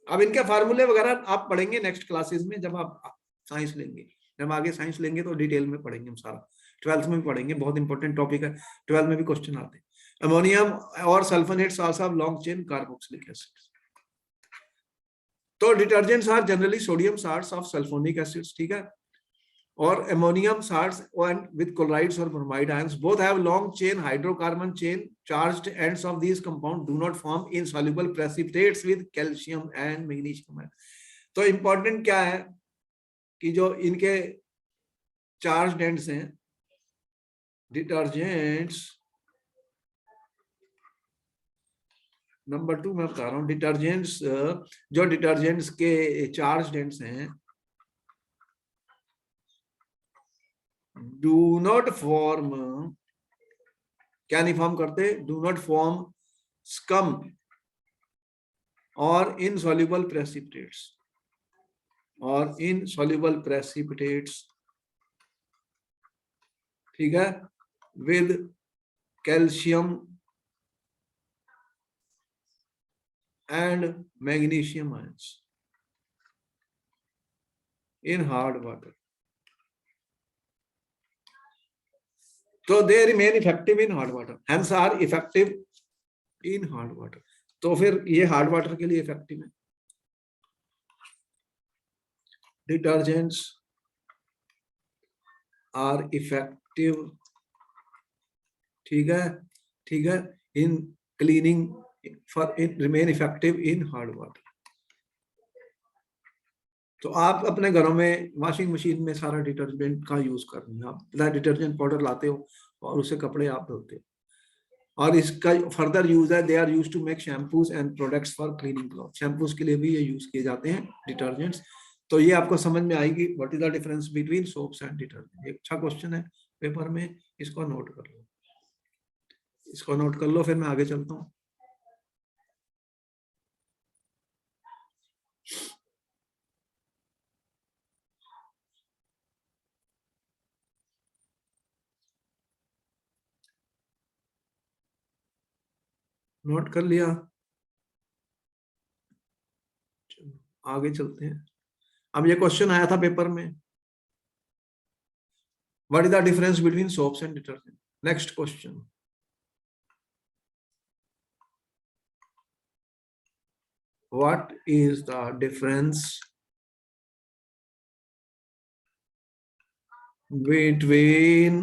Speaker 1: अब इनके फार्मूले वगैरह आप पढ़ेंगे नेक्स्ट क्लासेस में, जब आप साइंस लेंगे, जब आगे साइंस लेंगे तो डिटेल में पढ़ेंगे हम सारा, 12th में भी पढ़ेंगे, बहुत इंपॉर्टेंट टॉपिक है, 12th में भी क्वेश्चन आते हैं। अमोनियम और sulphonate salts of long chain carboxylic acids. तो detergents are generally sodium salts of sulphonic acids, ठीक है, और ammonium salts and with chlorides or bromide ions both have long chain hydrocarbon chain. Charged ends of these compounds do not form insoluble precipitates with calcium and magnesium. तो important क्या है कि जो इनके charged ends हैं डिटर्जेंट्स, नंबर 2 मैं बता रहा हूं, डिटर्जेंट्स जो डिटर्जेंट्स के charged ends हैं डू नॉट फॉर्म, क्या नहीं फॉर्म करते, डू नॉट फॉर्म स्कम और इनसॉल्युबल प्रेसिपिटेट्स, और इनसॉल्युबल प्रेसिपिटेट्स, ठीक है, with calcium and magnesium ions in hard water. तो they remain effective in hard water, hence are effective in hard water. तो फिर ये हार्ड वाटर के लिए इफेक्टिव है। डिटर्जेंट्स आर इफेक्टिव, ठीक है, ठीक है, इन cleaning for in remain effective in hard water. तो आप अपने घरों में वॉशिंग मशीन में सारा डिटर्जेंट का यूज कर रहे हैं, आप डिटर्जेंट पाउडर लाते हो और उसे कपड़े आप धोते हो, और इसका फर्दर यूज है, they are use to make shampoos and products for cleaning cloth. Shampoos के लिए भी ये यूज किए जाते हैं डिटर्जेंट्स। तो ये आपको समझ में आएगी what is the difference between soaps and detergent. एक अच्छा क्वेश्चन है पेपर में, इसको नोट कर लो, इसको नोट कर लो, फिर मैं आगे चलता हूँ। नोट कर लिया? चलो आगे चलते हैं। अब ये क्वेश्चन आया था पेपर में, what is the difference between soaps and detergent? Next question, what is the difference between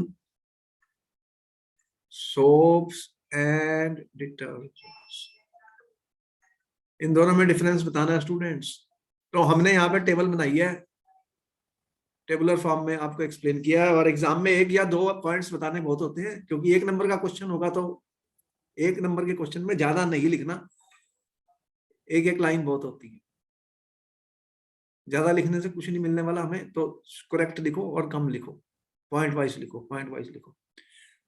Speaker 1: soaps and detergents? इन दोनों में डिफरेंस बताना है स्टूडेंट्स। तो हमने यहाँ पे टेबल बनाई है, टेबुलर फॉर्म में आपको एक्सप्लेन किया है, और एग्जाम में एक या दो पॉइंट्स बताने बहुत होते हैं, क्योंकि एक नंबर का क्वेश्चन होगा तो एक नंबर के क्वेश्चन में ज्यादा नहीं लिखना, एक एक लाइन बहुत होती है, ज्यादा लिखने से कुछ नहीं मिलने वाला हमें, तो करेक्ट लिखो और कम लिखो, पॉइंट वाइज लिखो, पॉइंट वाइज लिखो।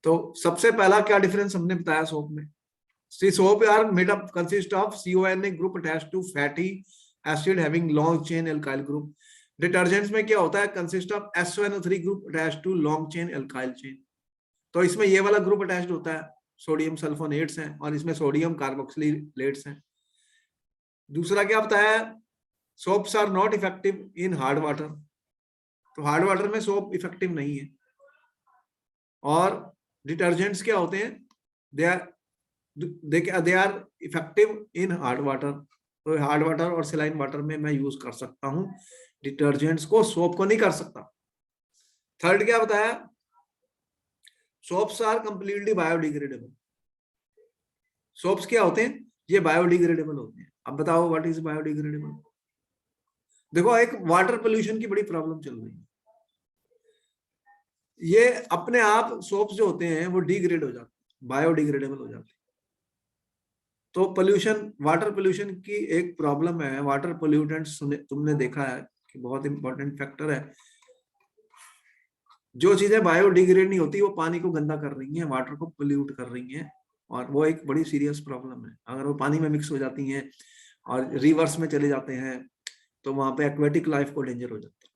Speaker 1: तो सबसे पहला क्या डिफरेंस हमने बताया सोप में? See soap are made up consist of CONA group attached to fatty acid having long chain alkyl group. Detergents में क्या होता है? Consist of SONO3 group attached to long chain alkyl chain. तो इसमें ये वाला ग्रुप अटैच्ड होता है, सोडियम सल्फोनेट्स हैं, और इसमें सोडियम कार्बोक्सिलेट्स हैं। दूसरा क्या बताया? Soaps are not effective in hard water. तो हार्ड वाटर में सोप इफेक्टिव नहीं है। और डिटर्जेंट्स क्या होते हैं? They are effective in hard water. तो हार्ड वाटर और सेलाइन वाटर में मैं यूज कर सकता हूं डिटर्जेंट्स को, सोप को नहीं कर सकता। थर्ड क्या बताया? Soaps are completely biodegradable. Soaps क्या होते हैं? ये बायोडिग्रेडेबल होते हैं। अब बताओ व्हाट इज बायोडिग्रेडेबल? देखो, एक वाटर पोल्यूशन की बड़ी प्रॉब्लम चल रही है, ये अपने आप सोप्स जो होते हैं वो डिग्रेड हो जाते हैं, बायोडिग्रेडेबल हो जाते हैं। तो पोल्यूशन, वाटर पोल्यूशन की एक प्रॉब्लम है। वाटर पोल्यूटेंट्स तुमने देखा है कि बहुत इंपॉर्टेंट फैक्टर है। जो चीजें बायोडिग्रेड नहीं होती वो पानी को गंदा कर रही हैं, वाटर को पोल्यूट कर रही हैं, और वो एक बड़ी सीरियस प्रॉब्लम है। अगर वो पानी में मिक्स हो जाती हैं और रिवर्स में चले जाते हैं तो वहां पे एक्वेटिक लाइफ को डेंजर हो जाता है।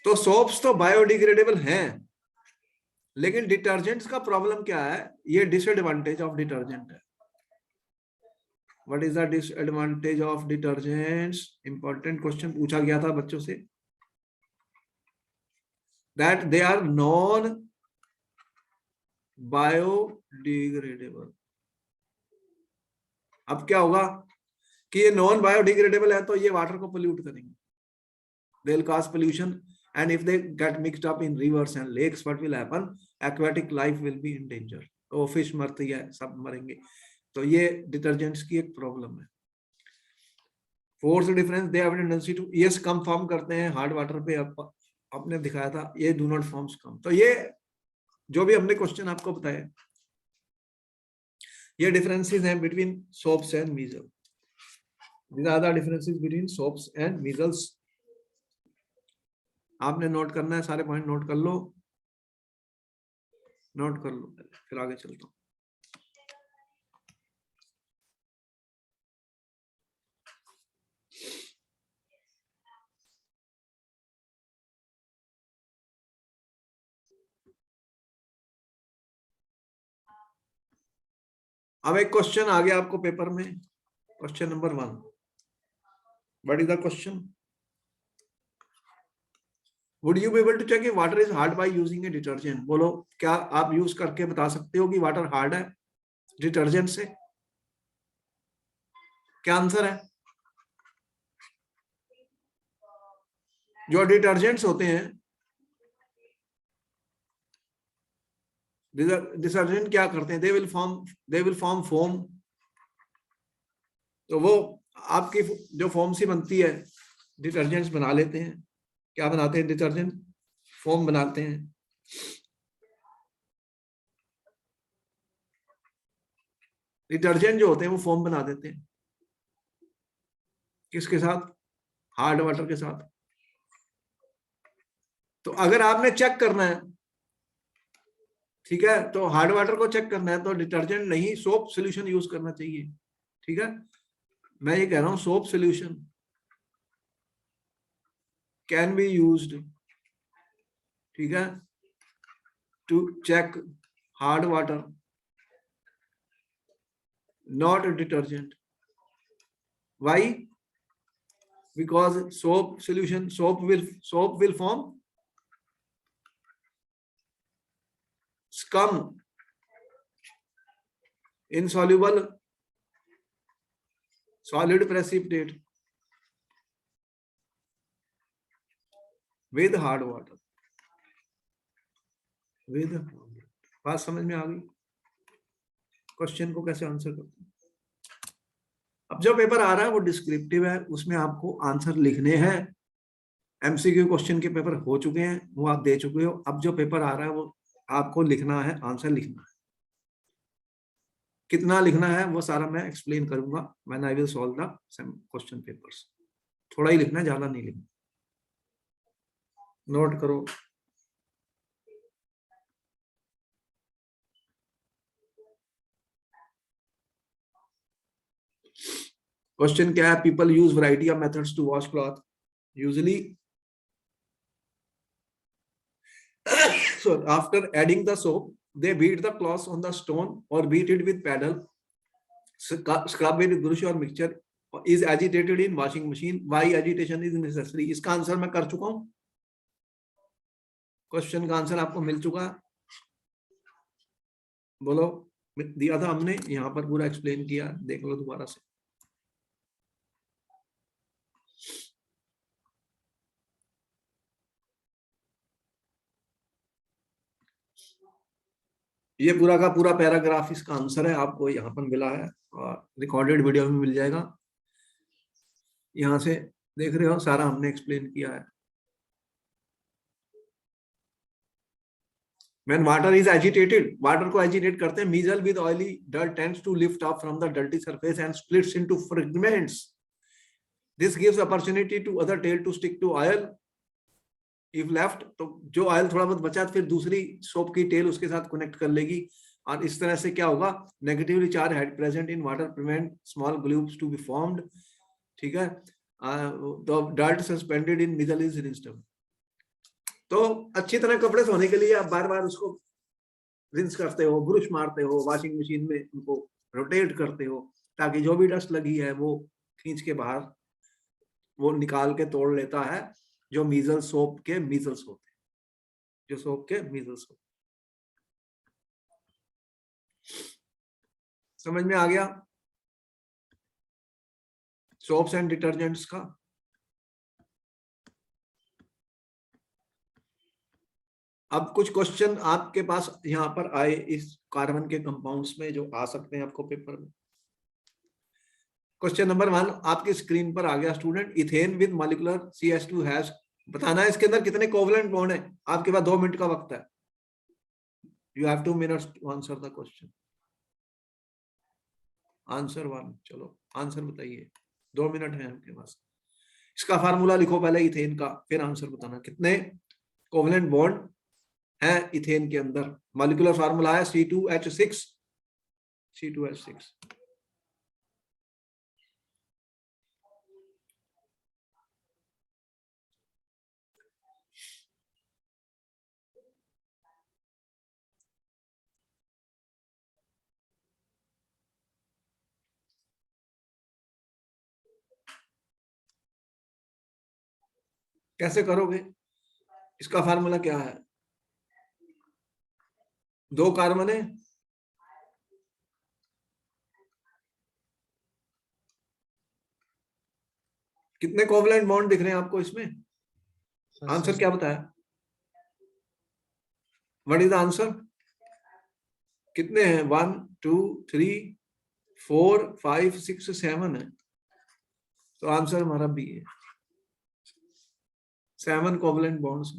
Speaker 1: तो सोप्स तो बायोडिग्रेडेबल हैं, लेकिन डिटर्जेंट्स का प्रॉब्लम क्या है? ये डिसएडवांटेज ऑफ डिटर्जेंट है। What is the disadvantage of detergents? Important question पूछा गया था बच्चों से, that they are non biodegradable. अब क्या होगा कि ये नॉन बायोडिग्रेडेबल है तो ये वाटर को पोल्यूट करेंगे, they will cause pollution, and if they get mixed up in rivers and lakes, what will happen? Aquatic life will be in danger. तो फिश मरती है, सब मरेंगे। तो ये डिटर्जेंट्स की एक प्रॉब्लम है। Fourth difference, they have tendency to, yes, कम फॉर्म करते हैं हार्ड वाटर पे। आपने दिखाया था ये डू नॉट फॉर्म्स कम। तो ये जो भी हमने क्वेश्चन आपको बताया, ये डिफरेंसेस हैं between soaps and measles. These are the differences between soaps and measles. आपने नोट करना है, सारे पॉइंट नोट कर लो, नोट कर लो, फिर आगे चलता हूं। अब एक क्वेश्चन आ गया आपको पेपर में, question number 1। What is the question? Would you be able to check water is hard by using a detergent? बोलो, क्या आप यूज करके बता सकते हो कि वाटर हार्ड है डिटर्जेंट से? क्या आंसर है? जो डिटर्जेंट्स होते हैं, डिटर्जेंट क्या करते हैं? They will form foam. तो वो आपकी जो फोम सी बनती है, डिटर्जेंट्स बना लेते हैं। क्या बनाते हैं? डिटर्जेंट फोम बनाते हैं। डिटर्जेंट जो होते हैं वो फोम बना देते हैं, किसके साथ? हार्ड वाटर के साथ। तो अगर आपने चेक करना है, ठीक है, तो हार्ड वाटर को चेक करना है तो डिटर्जेंट नहीं, सोप सोल्यूशन यूज करना चाहिए। ठीक है, मैं ये कह रहा हूं soap solution can be used, ठीक है, to check hard water not a detergent. Why? Because soap solution, soap will form scum, insoluble solid precipitate with hard water. with बात समझ में आ गई? क्वेश्चन को कैसे आंसर करते हैं? अब जो पेपर आ रहा है वो डिस्क्रिप्टिव है, उसमें आपको आंसर लिखने हैं। एमसीक्यू क्वेश्चन के पेपर हो चुके हैं, वो आप दे चुके हो। अब जो पेपर आ रहा है वो आपको लिखना है, आंसर लिखना है। कितना लिखना है वो सारा मैं एक्सप्लेन करूंगा when I will solve the question papers. थोड़ा ही लिखना है, ज्यादा नहीं लिखना। नोट करो। क्वेश्चन क्या है? People use variety of methods to wash cloth usually so after adding the soap they beat the cloth on the stone or beat it with paddle, scrub it with brush or mixture, is agitated in washing machine. Why agitation is necessary? इसका आंसर मैं कर चुका हूं। क्वेश्चन का आंसर आपको मिल चुका है, बोलो। दिया था हमने, यहाँ पर पूरा एक्सप्लेन किया, देख लो दोबारा से। ये पूरा का पूरा पैराग्राफ इसका आंसर है, आपको यहाँ पर मिला है और रिकॉर्डेड वीडियो में मिल जाएगा। यहाँ से देख रहे हो, सारा हमने एक्सप्लेन किया है। When water is agitated, water को agitate करते हैं। Measle with oily dirt tends to lift up from the dirty surface and splits into fragments. This gives opportunity to other tail to stick to oil. If left, तो जो ऑयल थोड़ा बहुत बचा फिर दूसरी सोप की टेल उसके साथ कनेक्ट कर लेगी, और इस तरह से क्या होगा? Negatively charge head present in water prevent small globes to be formed. ठीक है, तो dirt suspended in middle is rinsed. तो अच्छी तरह कपड़े धोने के लिए आप बार बार उसको रिंस करते हो, ब्रश मारते हो, वॉशिंग मशीन में उनको रोटेट करते हो, ताकि जो भी डस्ट लगी है वो खींच के बाहर वो निकाल के तोड़ लेता है, जो मीजल सोप के मीजल्स होते हैं, जो सोप के मीजल्स होते हैं। समझ में आ गया सोप्स एंड डिटर्जेंट्स का? अब कुछ क्वेश्चन आपके पास यहाँ पर आए इस कार्बन के कंपाउंड्स में, जो आ सकते हैं आपको पेपर में। क्वेश्चन नंबर 1 आपकी स्क्रीन पर आ गया student. Ethane with molecular CH2 has, बताना है इसके अंदर कितने कोवलेंट बॉन्ड है। आपके पास 2 मिनट का वक्त है। You have 2 minutes to answer the question. Answer 1, चलो आंसर बताइए, 2 मिनट है आपके पास। इसका फार्मूला लिखो पहले इथेन का, फिर आंसर बताना। कितने कोवलेंट बॉन्ड है इथेन के अंदर? मॉलिक्यूलर फार्मूला है C2H6। C2H6। कैसे करोगे? इसका फार्मूला क्या है? 2 कार्बन है, कितने कोवलेंट बॉन्ड दिख रहे हैं आपको इसमें? आंसर क्या बताया? What is the answer? कितने हैं? 1 2 3 4 5 6 7 है। तो आंसर हमारा बी है, 7 कोवलेंट बॉन्ड्स।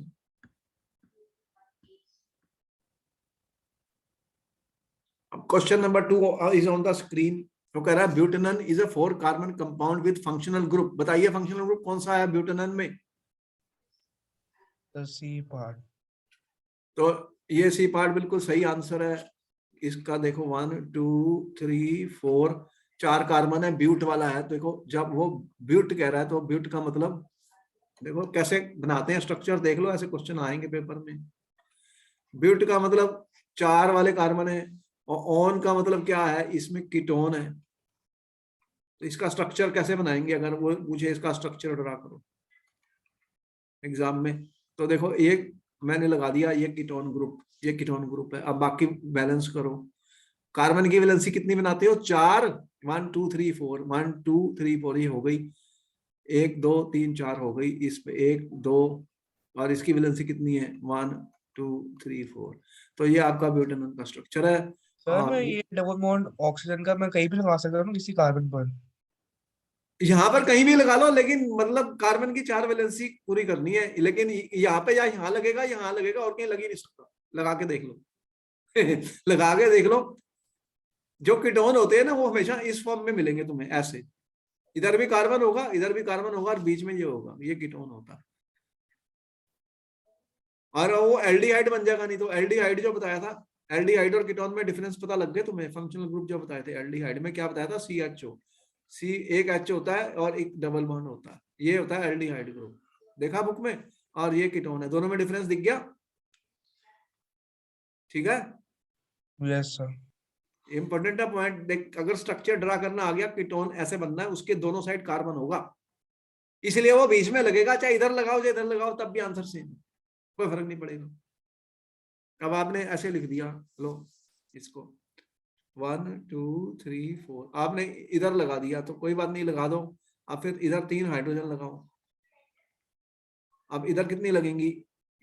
Speaker 1: अब question number 2 is on the screen. तो कह रहा है butanone is a 4 carbon compound with functional group. बताइए फंक्शनल ग्रुप कौन सा है ब्यूटेनन में?
Speaker 2: तो सी पार्ट।
Speaker 1: तो ये सी पार्ट बिल्कुल सही आंसर है इसका। देखो 1 2 3 4 4 कार्बन है, ब्यूट वाला है। देखो जब वो ब्यूट कह रहा है तो ब्यूट का मतलब देखो कैसे बनाते हैं स्ट्रक्चर, देख लो, ऐसे क्वेश्चन आएंगे पेपर में। ब्यूट का मतलब 4 वाले कार्बन है, और ऑन का मतलब क्या है? इसमें कीटोन है, तो इसका स्ट्रक्चर कैसे बनाएंगे, अगर वो पूछे इसका स्ट्रक्चर ड्रा करो एग्जाम में, तो देखो ये मैंने लगा दिया, ये कीटोन ग्रुप, ये कीटोन ग्रुप है। अब बाकी बैलेंस करो। कार्बन की वैलेंसी कितनी बनाते हो, 4, 1 2 3 4, 1 2 3 4, ये हो गई 1 2 3 4 हो गई, इस पे 1 2, और इसकी वैलेंसी कितनी है 1 2 3 4। तो ये आपका ब्यूटेनॉन का स्ट्रक्चर है।
Speaker 2: सर मैं
Speaker 1: और
Speaker 2: ये डबल बॉन्ड ऑक्सीजन का मैं कहीं भी लगा सकता हूँ ना, किसी कार्बन पर?
Speaker 1: यहाँ पर कहीं भी लगा लो, लेकिन मतलब कार्बन की 4 वैलेंसी पूरी करनी है, लेकिन यहाँ पे या यहाँ लगेगा, यहाँ लगेगा, और कहीं लगी नहीं सकता। लगा के देख लो लगा के देख लो। जो कीटोन होते हैं ना वो हमेशा इस फॉर्म में मिलेंगे तुम्हें, ऐसे इधर भी कार्बन होगा, इधर भी कार्बन होगा, और बीच में ये होगा, ये कीटोन होता है। और वो एल्डिहाइड बन जाएगा नहीं तो। एल्डिहाइड जो बताया था, एल्डिहाइड और कीटोन में डिफरेंस पता लग गया तुम्हें, फंक्शनल ग्रुप जो बताए थे। एल्डिहाइड में क्या बताया था, CHO, सी एक H होता है और एक डबल बॉन्ड होता है, ये होता है एल्डिहाइड ग्रुप, देखा बुक में। और ये कीटोन है, दोनों में डिफरेंस दिख गया, ठीक है।
Speaker 2: Yes sir.
Speaker 1: इंपॉर्टेंट है पॉइंट, देख अगर स्ट्रक्चर ड्रा करना आ गया, कीटोन ऐसे बनना है, उसके दोनों साइड कार्बन होगा, इसलिए वो बीच में लगेगा, चाहे इधर लगाओ चाहे इधर लगाओ, तब भी आंसर सेम, कोई फर्क नहीं पड़ेगा। अब आपने ऐसे लिख दिया, लो इसको 1 2 3 4, आपने इधर लगा दिया तो कोई बात नहीं, लगा दो। अब फिर इधर 3 हाइड्रोजन लगाओ। अब इधर कितनी लगेंगी,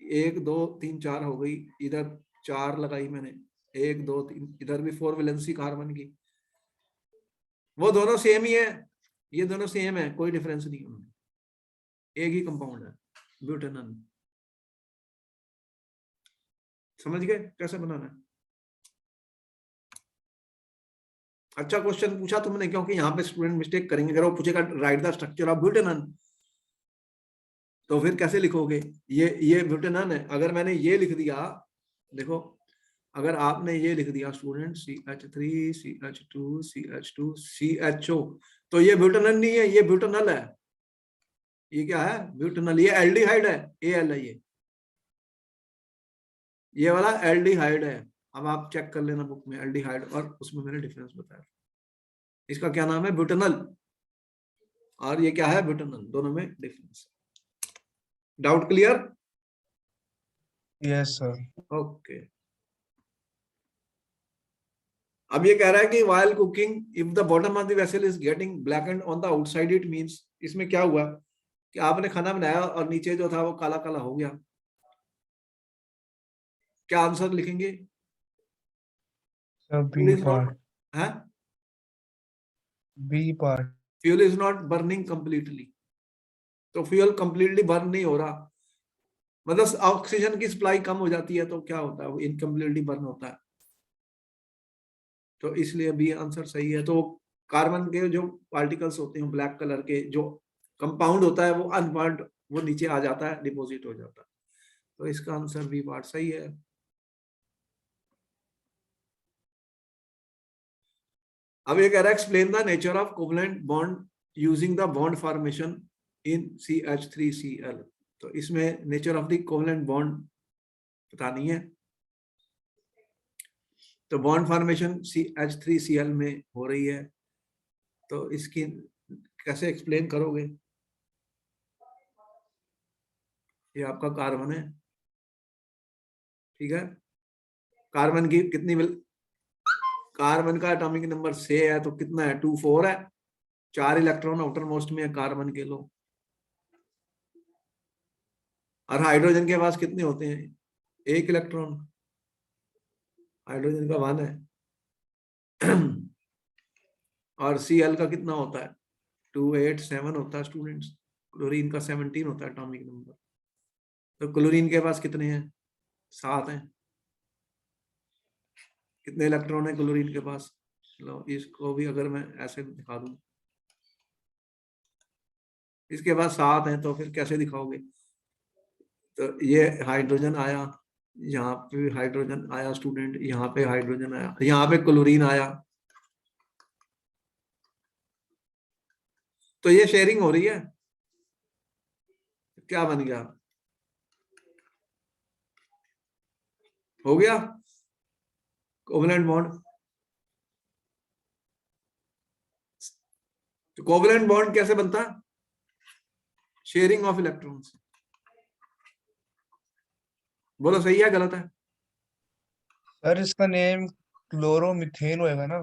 Speaker 1: 1 2 3 4 हो गई, इधर 4 लगाई मैंने, 1 2 3, इधर भी 4 वैलेंसी कार्बन की। वो दोनों सेम ही है, ये दोनों सेम है, कोई डिफरेंस नहीं है, एक ही कंपाउंड है ब्यूटेनॉन। समझ गए कैसे बनाना है। अच्छा क्वेश्चन पूछा तुमने, क्योंकि यहाँ पे स्टूडेंट मिस्टेक करेंगे, अगर वो पूछेगा right the structure of butanone, तो फिर कैसे लिखोगे। ये ब्यूटेनॉन है, अगर मैंने ये लिख दिया, देखो अगर आपने ये लिख दिया student CH3 CH2 CH2 CHO, तो ये ब्यूटेनॉन नहीं है, ये ब्यूटेनॉल है। ये क्या है, ब्यूटेनॉल, ये एल्डिहाइड है, AL है ये वाला एल्डिहाइड है। अब आप चेक कर लेना बुक में, एल्डिहाइड और उसमें मैंने डिफरेंस बताया, इसका क्या नाम है, ब्यूटेनॉल, और ये क्या है, ब्यूटेनॉल, दोनों में difference. Doubt clear.
Speaker 2: Yes sir.
Speaker 1: Okay. अब ये कह रहा है कि while cooking if the bottom of the vessel is getting blackened on the outside it means, इसमें क्या हुआ कि आपने खाना बनाया और नीचे जो था वो काला काला हो गया, क्या आंसर लिखेंगे।
Speaker 2: Sir B
Speaker 1: fuel is not,
Speaker 2: part.
Speaker 1: है,
Speaker 2: B part.
Speaker 1: Fuel is not burning completely, तो फ्यूल कंप्लीटली बर्न नहीं हो रहा, मतलब ऑक्सीजन की सप्लाई कम हो जाती है, तो क्या होता है, वो इनकम्प्लीटली बर्न होता है, तो इसलिए बी आंसर सही है। तो कार्बन के जो पार्टिकल्स होते हैं ब्लैक कलर के, जो कंपाउंड होता है वो अनबर्न्ड, वो नीचे आ जाता है, डिपोजिट हो जाता है, तो इसका आंसर बी पार्ट सही है। अब ये कह रहा है explain the nature of covalent bond using the bond formation in CH3Cl, तो इसमें nature of the covalent bond बतानी है। तो बॉन्ड फॉर्मेशन CH3Cl में हो रही है, तो इसकी कैसे एक्सप्लेन करोगे। ये आपका कार्बन है, ठीक है, कार्बन की कितनी मिल, कार्बन का एटॉमिक नंबर 6 है, तो कितना है 2 4 है, 4 इलेक्ट्रॉन आउटर मोस्ट में है कार्बन के, लो। और हाइड्रोजन के पास कितने होते हैं, 1 इलेक्ट्रॉन, हाइड्रोजन का 1 है और Cl का कितना होता है 2 8 7 होता है स्टूडेंट्स, क्लोरीन का 17 होता है एटॉमिक नंबर, तो क्लोरीन के पास कितने हैं 7 हैं, कितने इलेक्ट्रॉन है क्लोरीन के पास, लो इसको भी अगर मैं ऐसे दिखा दूं, इसके पास 7 हैं, तो फिर कैसे दिखाओगे। तो ये हाइड्रोजन आया, यहाँ पे हाइड्रोजन आया स्टूडेंट, यहाँ पे हाइड्रोजन आया, यहाँ पे क्लोरीन आया, तो ये शेयरिंग हो रही है, क्या बन गया, हो गया कोवलेंट बॉन्ड। तो कोवलेंट बॉन्ड कैसे बनता है? Sharing of electrons. बोलो सही है गलत है?
Speaker 2: सर इसका नेम क्लोरोमीथेन होएगा ना?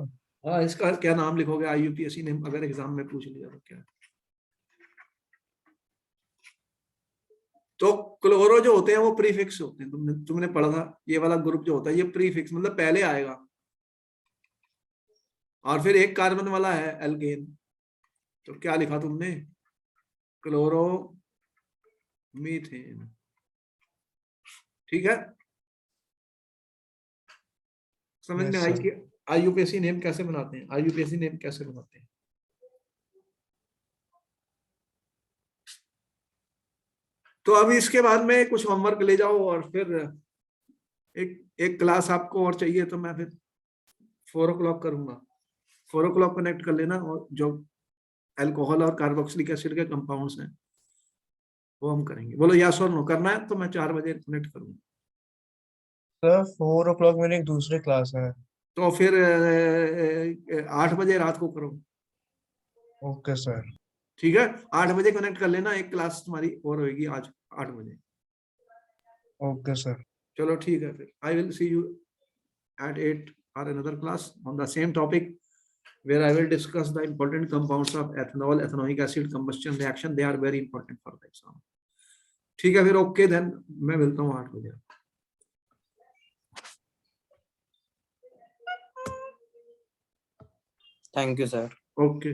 Speaker 1: हाँ, इसका क्या नाम लिखोगे IUPAC नेम अगर एग्जाम में पूछ लिया तो? क्या तो क्लोरो जो होते हैं वो प्रीफिक्स होते हैं, तुमने पढ़ा था, ये वाला ग्रुप जो होता है ये प्रीफिक्स मतलब पहले आएगा, और फिर एक कार्बन वाला है एल्केन, तो क्या लिखा तुमने? Chloro methane. ठीक है, समझ में
Speaker 2: यस
Speaker 1: आई
Speaker 2: सर।
Speaker 1: कि IUPAC नेम कैसे बनाते हैं? IUPAC नेम कैसे बनाते हैं? तो अभी इसके बाद में कुछ होमवर्क ले जाओ, और फिर एक एक क्लास आपको और चाहिए तो मैं फिर 4 o'clock करूंगा। 4 o'clock कनेक्ट कर लेना, और जो अल्कोहल और कार्बोक्सिलिक एसिड के कंपाउंड्स हैं वो हम करेंगे। बोलो यस और नो, करना है तो मैं 4 बजे कनेक्ट करूंगा।
Speaker 2: सर 4 o'clock मेरी एक दूसरी क्लास है।
Speaker 1: तो फिर 8 बजे रात को करो।
Speaker 2: Okay sir.
Speaker 1: ठीक है, 8 बजे कनेक्ट कर लेना, एक क्लास तुम्हारी और होगी आज 8 बजे।
Speaker 2: Okay sir.
Speaker 1: चलो ठीक है, फिर I will see you at 8 or another class on the same topic, where I will discuss the important compounds of ethanol, ethanoic acid combustion reaction. They are very important for the exam. ठीक है, फिर ओके देन मैं मिलता हूँ 8 बजे।
Speaker 3: Thank you sir.
Speaker 1: ओके।